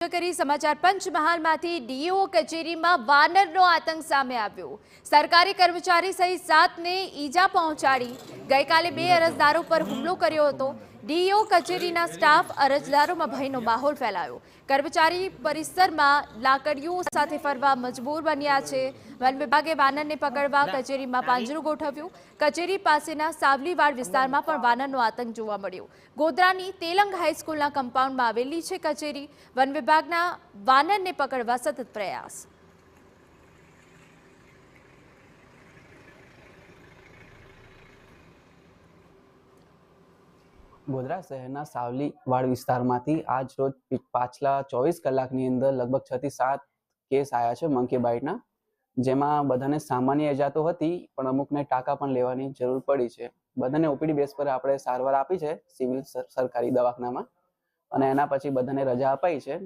નજર કરી સમાચાર પંચમહાલમાંથી ડીઓ કચેરીમાં વાનરનો આતંક સામે આવ્યો। સરકારી કર્મચારી સહિત 7ને ઈજા પહોંચાડી। ગઈકાલે 2 અરજદારો પર હુમલો કર્યો હતો। ડીઓ કચેરીના સ્ટાફ અરજદારોમાં ભયનો માહોલ ફેલાયો। કર્મચારી પરિસરમાં લાકડીઓ સાથે ફરવા મજબૂર બન્યા છે। વન વિભાગે વાનરને પકડવા કચેરીમાં પાંજરું ગોઠવ્યું। કચેરી પાસેના સાવલીવાડ વિસ્તારમાં પણ વાનરનો આતંક જોવા મળ્યો। ગોધરાની તેલંગ હાઈસ્કૂલના કમ્પાઉન્ડમાં આવેલી છે કચેરી। વન વિભાગના વાનરને પકડવા સતત પ્રયાસ। ગોધરા શહેરના સાવલીવાડ વિસ્તારમાંથી આજ રોજ પાછલા 24 કલાકની અંદર લગભગ 6 થી 7 કેસ આવ્યા છે મંકી બાઇટના, જેમાં બધાને સામાન્ય ઇજા તો હતી પણ અમુકને ટાંકા પણ લેવાની જરૂર પડી છે। બધાને ઓપીડી બેઝ પર આપણે સારવાર આપી છે સિવિલ સરકારી દવાખાનામાં, અને એના પછી બધાને રજા અપાઈ છે।